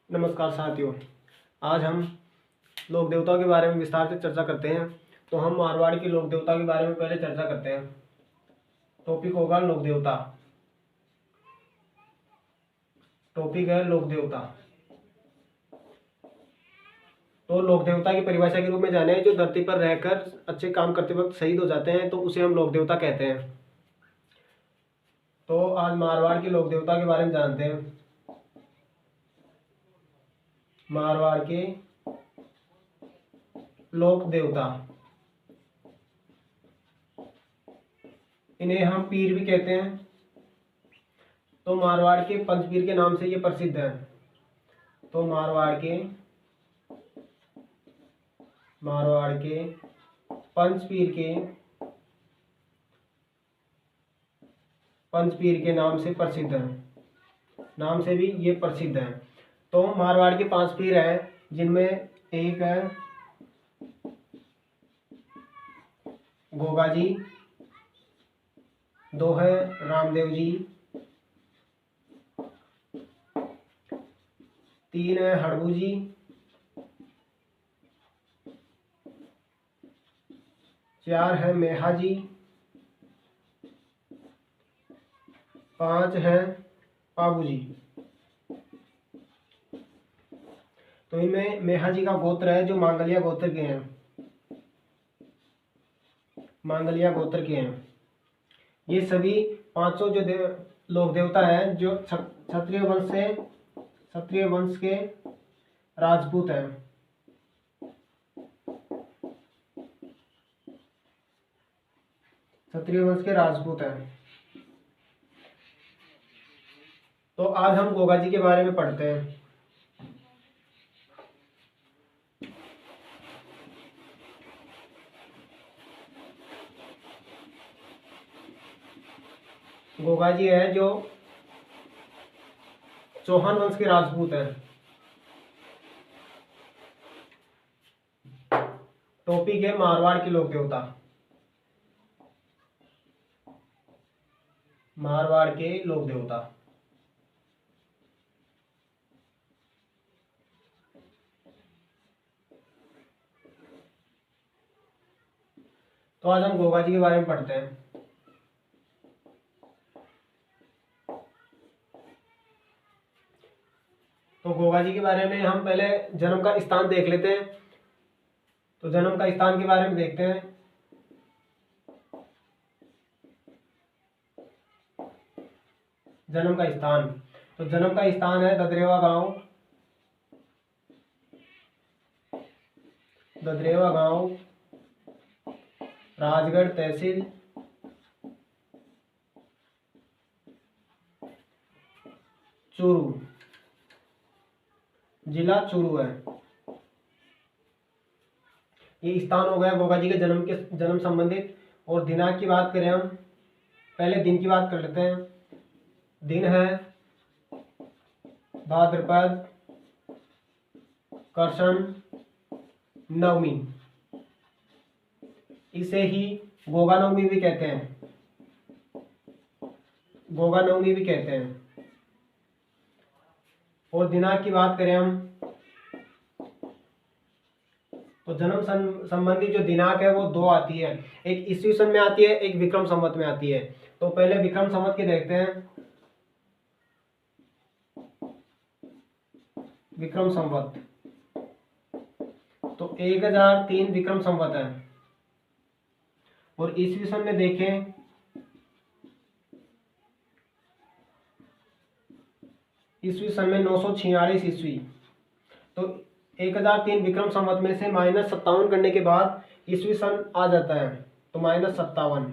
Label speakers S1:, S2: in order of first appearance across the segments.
S1: नमस्कार साथियों। आज हम लोक देवताओं के बारे में विस्तार से चर्चा करते हैं। तो हम मारवाड़ के लोक देवता के बारे में पहले चर्चा करते हैं। टॉपिक होगा लोक देवता। टॉपिक है लोक देवता। तो लोक देवता की परिभाषा के रूप में जाने, जो धरती पर रहकर अच्छे काम करते वक्त शहीद हो जाते हैं, तो उसे हम लोक देवता कहते हैं। तो आज मारवाड़ के लोक देवता के बारे में जानते हैं। मारवाड़ के लोक देवता, इन्हें हम पीर भी कहते हैं। तो मारवाड़ के पंचपीर के नाम से ये प्रसिद्ध है। तो मारवाड़ के पंचपीर के नाम से प्रसिद्ध है। नाम से भी ये प्रसिद्ध है। तो मारवाड़ के 5 पीर हैं, जिनमें एक है गोगा जी, 2 है रामदेव जी, 3 है हड़बू जी, 4 है मेहा जी, 5 है पाबू जी। तो इनमें मेहा जी का गोत्र है जो मांगलिया गोत्र के हैं। ये सभी 500 जो लोक देवता हैं, जो क्षत्रिय वंश के राजपूत हैं। क्षत्रिय वंश के राजपूत हैं। तो आज हम गोगा जी के बारे में पढ़ते हैं। गोगा जी है जो चौहान वंश के राजपूत हैं। टॉपिक है मारवाड़ के लोक देवता। मारवाड़ के लोक देवता। तो आज हम गोगा जी के बारे में पढ़ते हैं। तो गोगा जी के बारे में हम पहले जन्म का स्थान देख लेते हैं। तो जन्म का स्थान के बारे में देखते हैं। जन्म का स्थान, तो जन्म का स्थान है ददरेवा गांव, राजगढ़ तहसील, चूरू, जिला चूरू है। ये स्थान हो गया गोगा जी के जन्म संबंधित। और दिनांक की बात करें हम, पहले दिन की बात कर लेते हैं। दिन है भाद्रपद कृष्ण नवमी। इसे ही गोगा नवमी भी कहते हैं। और दिनांक की बात करें हम, तो जन्म संबंधी जो दिनांक है वो 2 आती है। एक ईस्वी सन में आती है, एक विक्रम संवत में आती है। तो पहले विक्रम संवत की देखते हैं। विक्रम संवत, तो 1003 विक्रम संवत है। और ईस्वी सन में देखें, ईस्वी सन में 946 ईस्वी। तो 1003 विक्रम संवत में से -57 करने के बाद ईस्वी सन आ जाता है। तो -57।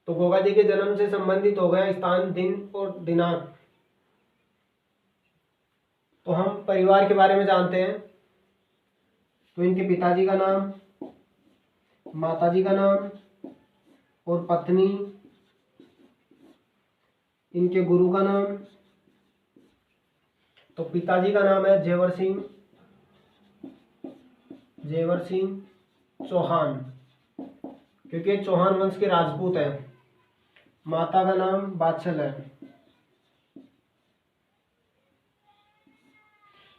S1: तो गोगा जी के जन्म से संबंधित हो गया स्थान, दिन और दिनांक। तो हम परिवार के बारे में जानते हैं। तो इनके पिताजी का नाम, माताजी का नाम और पत्नी, इनके गुरु का नाम। तो पिताजी का नाम है जेवर सिंह चौहान, क्योंकि चौहान वंश के राजपूत हैं। माता का नाम बादशाह है।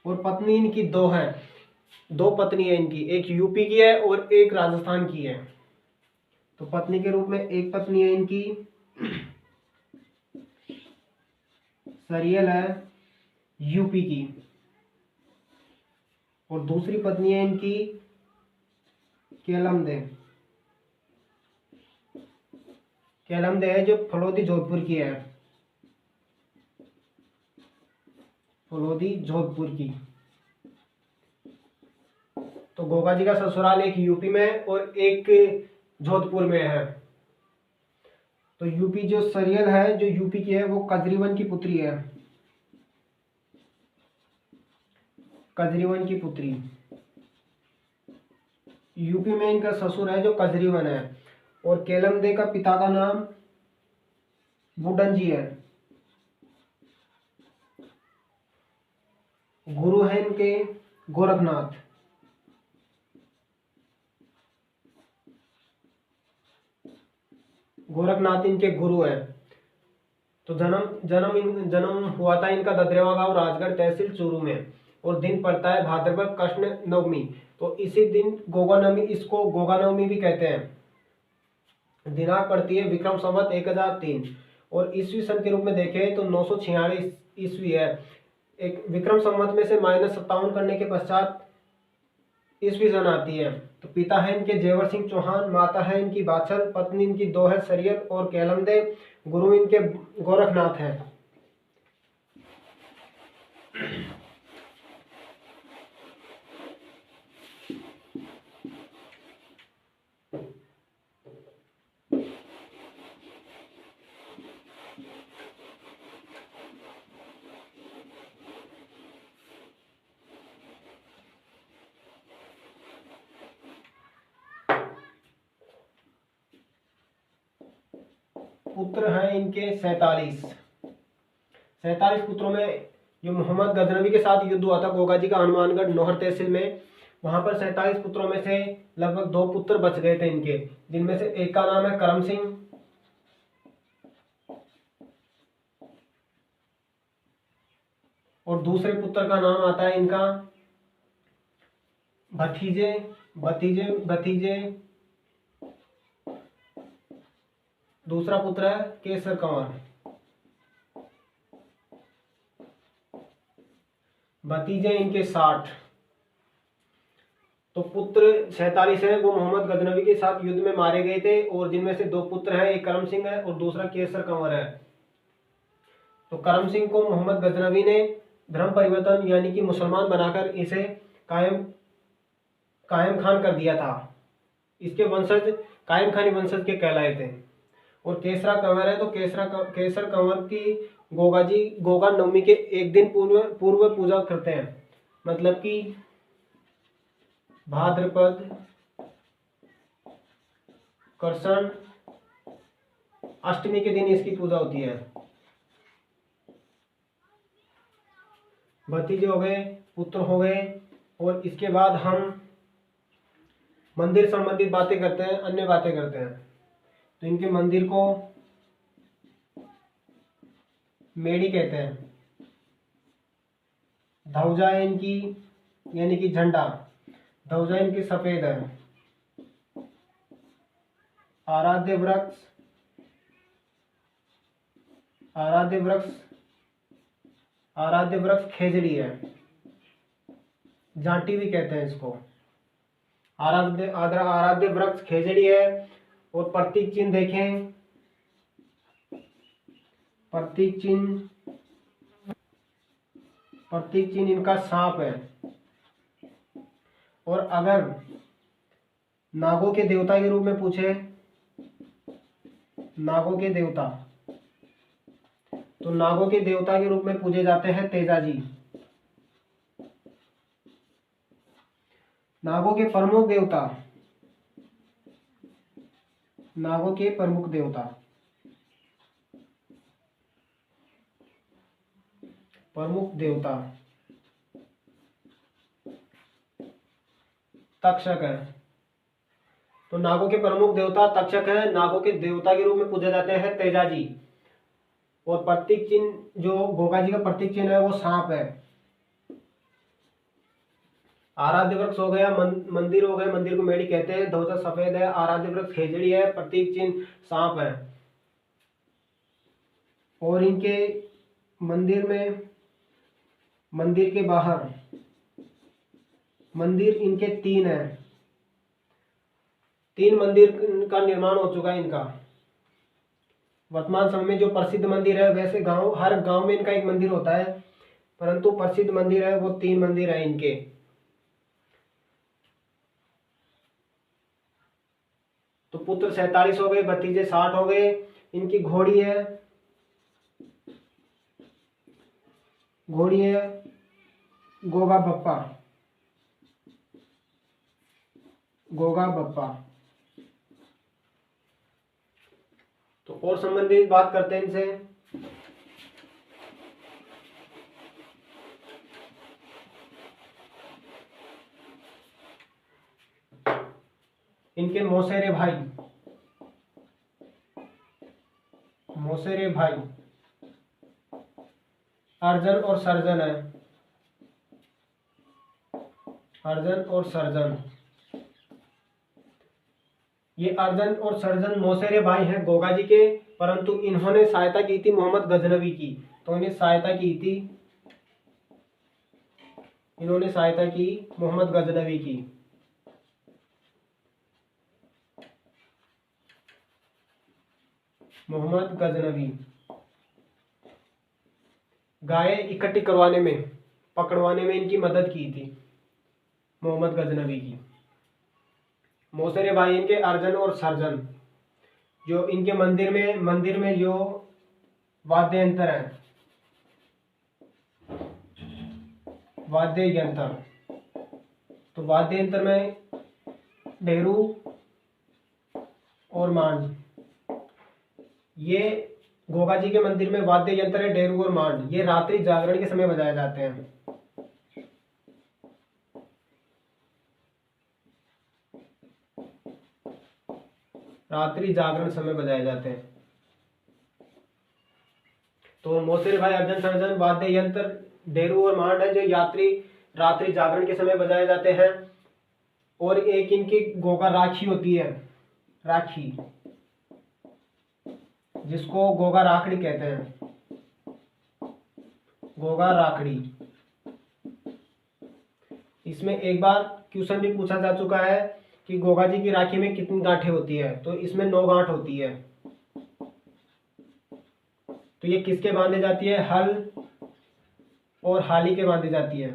S1: और पत्नी इनकी दो है, दो पत्नी है इनकी, एक यूपी की है और एक राजस्थान की है। तो पत्नी के रूप में एक पत्नी है इनकी सरियल है यूपी की, और दूसरी पत्नी है इनकी केलमदे, केलमदे है जो फलोदी जोधपुर की है, फलोदी जोधपुर की। तो गोगा जी का ससुराल एक यूपी में और एक जोधपुर में है। तो यूपी जो सरियल है जो यूपी की है वो कजरीवन की पुत्री है, कजरीवन की पुत्री। यूपी में इनका ससुर है जो कजरीवन है, और केलमदे का पिता का नाम बुडन जी है। गुरु है इनके गोरखनाथ। गोरखनाथ इनके गुरु है। तो जन्म हुआ था इनका ददरेवा गांव राजगढ़ तहसील चूरू में, और दिन पड़ता है भाद्रपद कृष्ण नवमी। तो इसी दिन गोगा नवमी, इसको गोगा नवमी भी कहते हैं। दिनांक पड़ती है विक्रम संवत 1003, और ईस्वी सन के रूप में देखें तो 946 ईस्वी है। एक विक्रम संवत में से -57 करने के पश्चात ईस्वी सन आती है। तो पिता है इनके जेवर सिंह चौहान, माता है इनकी बाछल, पत्नी इनकी दो है सरियल और केलमदे, गुरु इनके गोरखनाथ है। पुत्र हैं इनके 47। 47 पुत्रों में जो मोहम्मद गजनवी के साथ युद्ध हुआ था गोगा जी का हनुमानगढ़ नौहर तहसील में, वहां पर 47 पुत्रों में से लगभग 2 पुत्र बच गए थे इनके, जिनमें से एक का नाम है करम सिंह और दूसरे पुत्र का नाम आता है इनका भतीजे भतीजे भतीजे दूसरा पुत्र है केसर कंवर, भतीजे इनके 60। तो पुत्र 47 है वो मोहम्मद गजनवी के साथ युद्ध में मारे गए थे, और जिनमें से 2 पुत्र हैं, एक करम सिंह है और दूसरा केसर कंवर है। तो करम सिंह को मोहम्मद गजनवी ने धर्म परिवर्तन यानी कि मुसलमान बनाकर इसे कायम खान कर दिया था। इसके वंशज कायम खानी वंशज के कहलाए थे। और केसरा कंवर है तो केसर कंवर की गोगा जी गोगा नवमी के एक दिन पूर्व पूजा करते हैं, मतलब कि भाद्रपद कृष्ण अष्टमी के दिन इसकी पूजा होती है। भतीजे हो गए, पुत्र हो गए, और इसके बाद हम मंदिर संबंधित बातें करते हैं, अन्य बातें करते हैं। तो इनके मंदिर को मेड़ी कहते हैं। ध्वजा है इनकी यानी कि झंडा, ध्वजा इनकी सफेद है। आराध्य वृक्ष आराध्य वृक्ष खेजड़ी है, जांटी भी कहते हैं इसको। आराध्य वृक्ष खेजड़ी है। और प्रतीक चिन्ह देखें, प्रतीक चिन्ह इनका सांप है। और अगर नागों के देवता के रूप में पूछे, नागों के देवता, तो नागों के देवता के रूप में पूजे जाते हैं तेजाजी। नागों के प्रमुख देवता, नागों के प्रमुख देवता, तक्षक है। तो नागों के प्रमुख देवता तक्षक है। नागों के देवता के रूप में पूजे जाते हैं तेजाजी। और प्रतीक चिन्ह जो गोगा जी का प्रतीक चिन्ह है वो सांप है। आराध्य वृक्ष हो गया, मंदिर हो गए, मंदिर को मेढ़ी कहते हैं, ध्वजा सफेद है, आराध्य वृक्ष खेजड़ी है, प्रतीक चिन्ह सांप है। और इनके मंदिर में, मंदिर के बाहर मंदिर इनके 3 है, 3 मंदिर का निर्माण हो चुका है इनका। वर्तमान समय में जो प्रसिद्ध मंदिर है, वैसे हर गांव में इनका एक मंदिर होता है, परंतु प्रसिद्ध मंदिर है वो 3 मंदिर है इनके। तो पुत्र 47 हो गए, भतीजे 60 हो गए। इनकी घोड़ी है गोगा बप्पा, गोगा बप्पा। तो और संबंधित बात करते हैं इनसे। इनके मौसेरे भाई अर्जन और सर्जन है, अर्जन और सर्जन। ये अर्जन और सर्जन मौसेरे भाई हैं गोगा जी के, परंतु इन्होंने सहायता की थी मोहम्मद गजनवी की। तो इन्हें सहायता की थी, इन्होंने सहायता की मोहम्मद गजनवी की। मोहम्मद गजनवी गाय इकट्ठी करवाने में, पकड़वाने में इनकी मदद की थी मोहम्मद गजनवी की। मौसेरे भाई इनके अर्जन और सर्जन। जो इनके मंदिर में जो वाद्य यंत्र है, वाद्य यंत्र, तो वाद्य यंत्र में ढेरू और मांड। ये गोगा जी के मंदिर में वाद्य यंत्र है ढेरू और मांड। ये रात्रि जागरण के समय बजाए जाते हैं। रात्रि जागरण समय बजाए जाते हैं। तो मौसेरे भाई अर्जन सर्जन वाद्य यंत्र ढेरू और मांड है जो रात्रि जागरण के समय बजाए जाते हैं। और एक इनकी गोगा राखी होती है, राखी, जिसको गोगा राखड़ी कहते हैं, गोगा राखड़ी। इसमें एक बार क्वेश्चन भी पूछा जा चुका है कि गोगा जी की राखी में कितनी गांठें होती है, तो इसमें 9 गांठ होती है। तो ये किसके बांधे जाती है? हल और हाली के बांधे जाती है।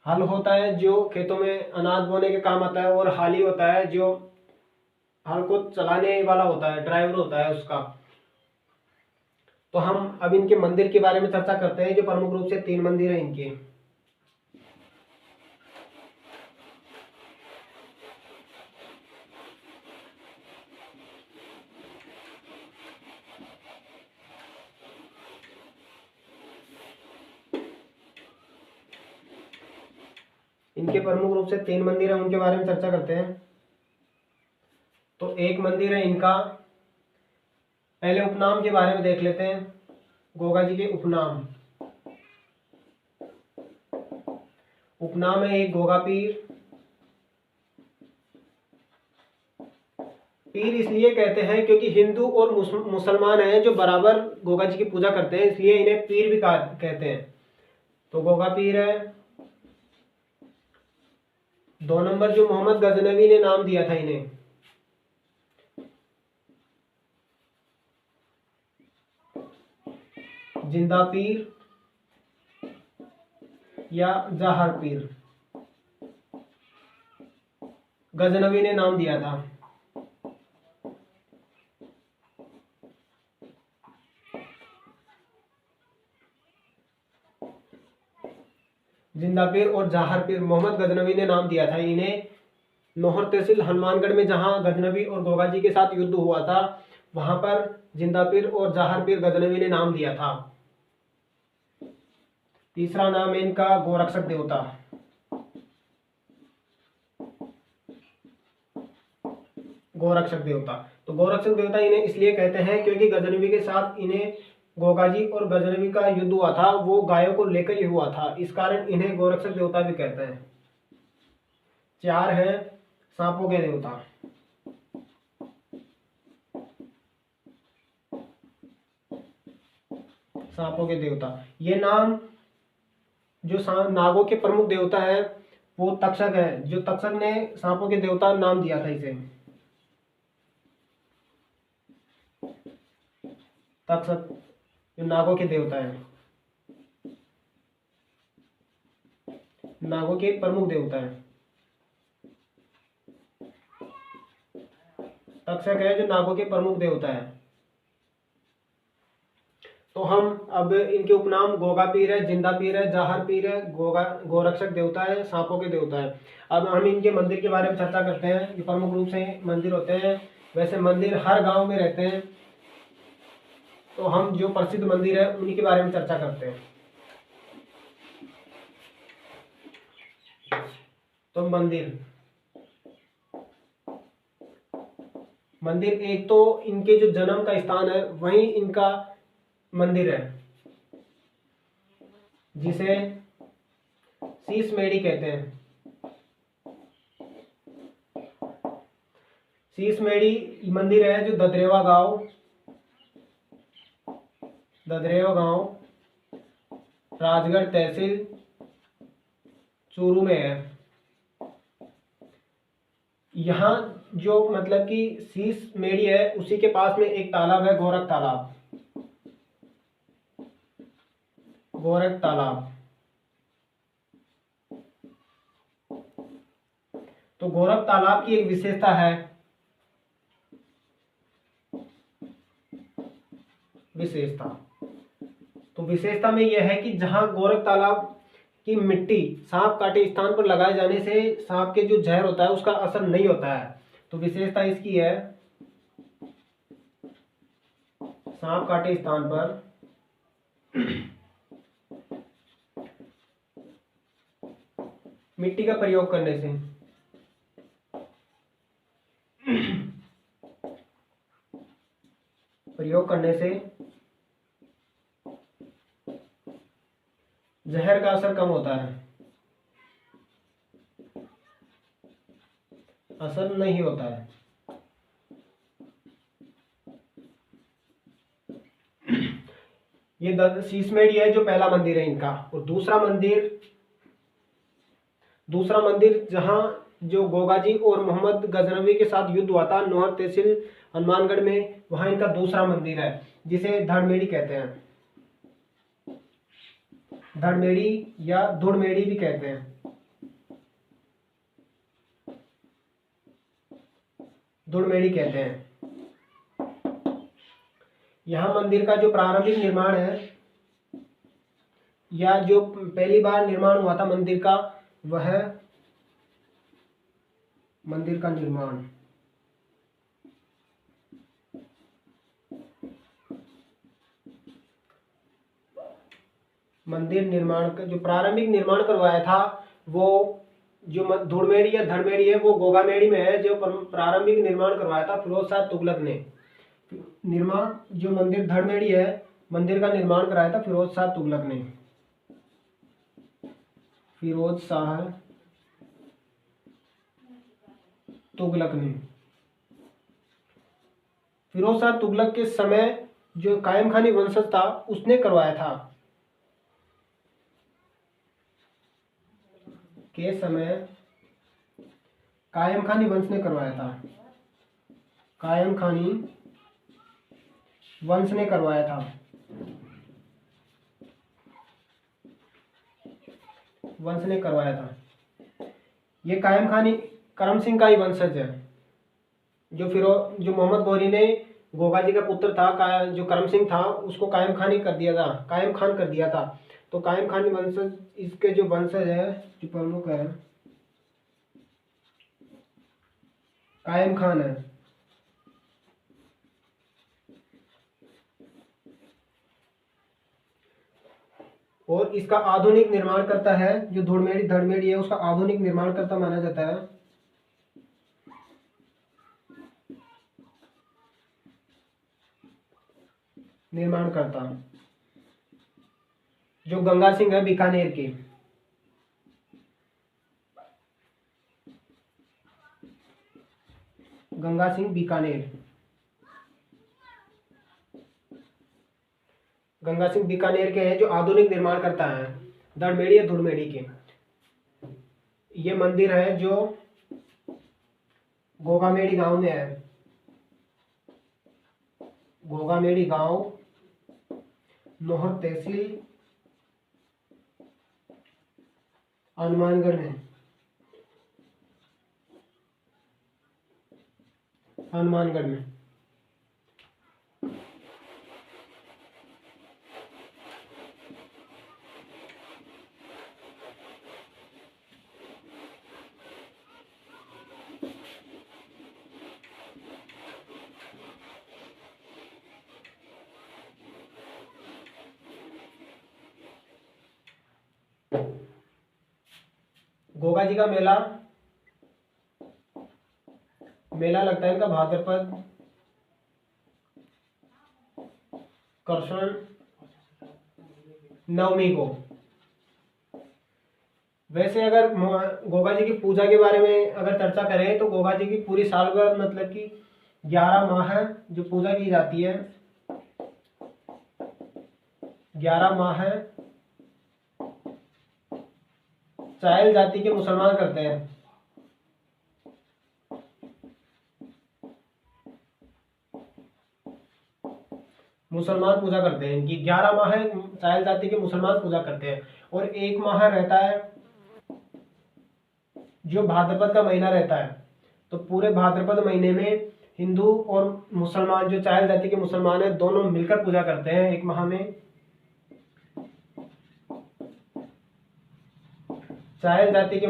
S1: हल होता है जो खेतों में अनाज बोने के काम आता है, और हाली होता है जो हल को चलाने वाला होता है, ड्राइवर होता है उसका। तो हम अब इनके मंदिर के बारे में चर्चा करते हैं, जो प्रमुख रूप से 3 मंदिर हैं इनके। इनके प्रमुख रूप से 3 मंदिर हैं, उनके बारे में चर्चा करते हैं। तो एक मंदिर है इनका, पहले उपनाम के बारे में देख लेते हैं। गोगा जी के उपनाम है एक गोगा पीर। पीर इसलिए कहते हैं क्योंकि हिंदू और मुसलमान हैं जो बराबर गोगा जी की पूजा करते हैं, इसलिए इन्हें पीर भी कहते हैं। तो गोगा पीर है। 2 नंबर जो मोहम्मद गजनवी ने नाम दिया था इन्हें, जिंदा पीर या जाहर पीर, गजनवी ने नाम दिया था। जिंदा पीर और जाहर पीर मोहम्मद गजनवी ने नाम दिया था इन्हें। नौहर तहसील हनुमानगढ़ में जहां गजनवी और गोगा जी के साथ युद्ध हुआ था, वहां पर जिंदा पीर और जाहर पीर गजनवी ने नाम दिया था। तीसरा नाम है इनका गोरक्षक देवता। गोरक्षक देवता, तो गोरक्षक देवता इन्हें इसलिए कहते हैं क्योंकि गजनवी के साथ इन्हें गोगाजी और गजनवी का युद्ध हुआ था वो गायों को लेकर ही हुआ था, इस कारण इन्हें गोरक्षक देवता भी कहते हैं। 4 है सांपों के देवता। सांपों के देवता, ये नाम जो नागों के प्रमुख देवता है वो तक्षक है, जो तक्षक ने सांपों के देवता नाम दिया था इसे। तक्षक जो नागों के देवता है, नागों के प्रमुख देवता है। तक्षक है जो नागों के प्रमुख देवता है। तो हम अब इनके उपनाम गोगा पीर है, जिंदा पीर है, जाहर पीर है, गोरक्षक देवता है, सांपों के देवता है। अब हम इनके मंदिर के बारे में चर्चा करते हैं। ये प्रमुख रूप से मंदिर होते हैं, वैसे मंदिर हर गांव में रहते हैं, तो हम जो प्रसिद्ध मंदिर है उन्हीं के बारे में चर्चा करते हैं। तो मंदिर एक तो इनके जो जन्म का स्थान है वहीं इनका मंदिर है, जिसे शीश मेढ़ी कहते हैं। शीश मेढ़ी मंदिर है जो ददरेवा गांव राजगढ़ तहसील चूरू में है। यहाँ जो मतलब कि शीश मेढ़ी है उसी के पास में एक तालाब है, गोरख तालाब। तो गोरख तालाब की एक विशेषता है, तो विशेषता में यह है कि जहां गोरख तालाब की मिट्टी सांप काटे स्थान पर लगाए जाने से सांप के जो जहर होता है उसका असर नहीं होता है। तो विशेषता इसकी है, सांप काटे स्थान पर मिट्टी का प्रयोग करने से जहर का असर कम होता है, असर नहीं होता है। ये शीश मेढ़ी है जो पहला मंदिर है इनका। और दूसरा मंदिर जहां जो गोगाजी और मोहम्मद गजनवी के साथ युद्ध हुआ था नौहर तहसील हनुमानगढ़ में, वहां इनका दूसरा मंदिर है जिसे धड़मेढ़ी कहते हैं। धड़मेढ़ी या धुड़मेढ़ी भी कहते हैं। धुड़मेढ़ी कहते हैं। यहाँ मंदिर का जो प्रारंभिक निर्माण है या जो पहली बार निर्माण हुआ था मंदिर का, वह मंदिर का निर्माण का जो प्रारंभिक निर्माण करवाया था वो जो धुड़मेढ़ी या धड़मेढ़ी है वो गोगामेढ़ी में है। जो प्रारंभिक निर्माण करवाया था फिरोज शाह तुगलक ने। जो मंदिर धड़मेढ़ी है, मंदिर का निर्माण कराया था फिरोज शाह तुगलक ने। फिरोज शाह तुगलक के समय जो कायम खानी वंशज था उसने करवाया था। कायम खानी वंश ने करवाया था। कायम खानी वंश ने करवाया था। ये कायम खानी करम सिंह का ही वंशज है। जो मोहम्मद गौरी ने गोगाजी का पुत्र था, जो करम सिंह था, उसको कायम खान कर दिया था। तो कायम खानी वंशज इसके जो वंशज है, जो प्रमुख है कायम खान है। और इसका आधुनिक निर्माण करता है जो धड़मेढ़ी है, उसका आधुनिक निर्माण करता माना जाता है। निर्माण करता जो गंगा सिंह है बीकानेर के। गंगा सिंह बीकानेर, गंगा सिंह बीकानेर के हैं जो आधुनिक निर्माण करता है दड़मेड़ी या धुड़मेड़ी के। ये मंदिर है जो गोगामेड़ी गांव में है। गोगामेड़ी गांव, नोहर तहसील, हनुमानगढ़ में। हनुमानगढ़ में गोगा जी का मेला लगता है इनका भाद्रपद कृष्ण नवमी को। वैसे अगर गोगा जी की पूजा के बारे में अगर चर्चा करें तो गोगा जी की पूरी साल भर मतलब कि 11 माह है जो पूजा की जाती है। 11 माह है चायल जाति के मुसलमान करते हैं। मुसलमान पूजा करते हैं इनकी 11 माह है चायल जाति के मुसलमान पूजा करते हैं। और 1 माह रहता है जो भाद्रपद का महीना रहता है। तो पूरे भाद्रपद महीने में हिंदू और मुसलमान जो चायल जाति के मुसलमान हैं दोनों मिलकर पूजा करते हैं 1 माह में। चायल जाति के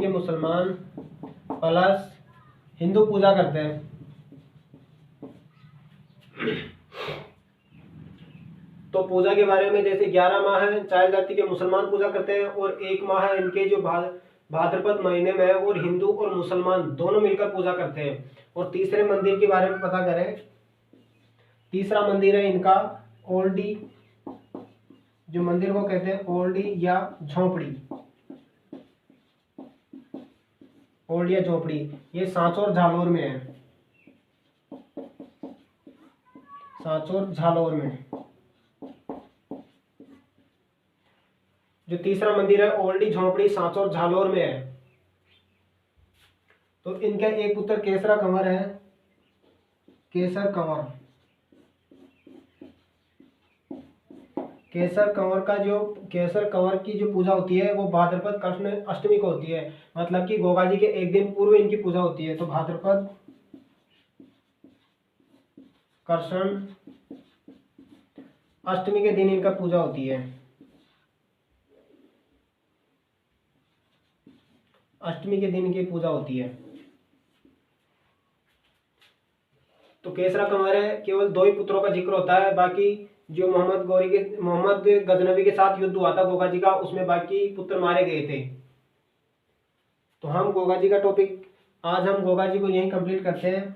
S1: मुसलमान प्लस हिंदू पूजा करते हैं। तो पूजा के बारे में जैसे 11 माह है चायल जाति के मुसलमान पूजा करते हैं और 1 माह है इनके जो भाद्रपद महीने में है और हिंदू और मुसलमान दोनों मिलकर पूजा करते हैं। और तीसरे मंदिर के बारे में पता करें। तीसरा मंदिर है इनका ओल्डी, जो मंदिर को कहते हैं ओल्डी या झोपड़ी। ओल्डी या झोपड़ी ये सांचौर झालोर में है। सांचौर झालोर में जो तीसरा मंदिर है ओल्डी झोपड़ी सांचौर झालोर में है। तो इनका एक पुत्र केसरा कंवर है। केसर कंवर, केसर कंवर की जो पूजा होती है वो भाद्रपद कृष्ण अष्टमी को होती है। मतलब कि गोगा जी के एक दिन पूर्व इनकी पूजा होती है। तो भाद्रपद कृष्ण अष्टमी के दिन इनका पूजा होती है। अष्टमी के दिन इनकी पूजा होती है। तो केसरा कंवर है केवल 2 ही पुत्रों का जिक्र होता है। बाकी जो मोहम्मद गजनवी के साथ युद्ध हुआ था गोगा जी का उसमें बाकी पुत्र मारे गए थे। तो हम गोगा जी का टॉपिक आज हम गोगा जी को यहीं कंप्लीट करते हैं।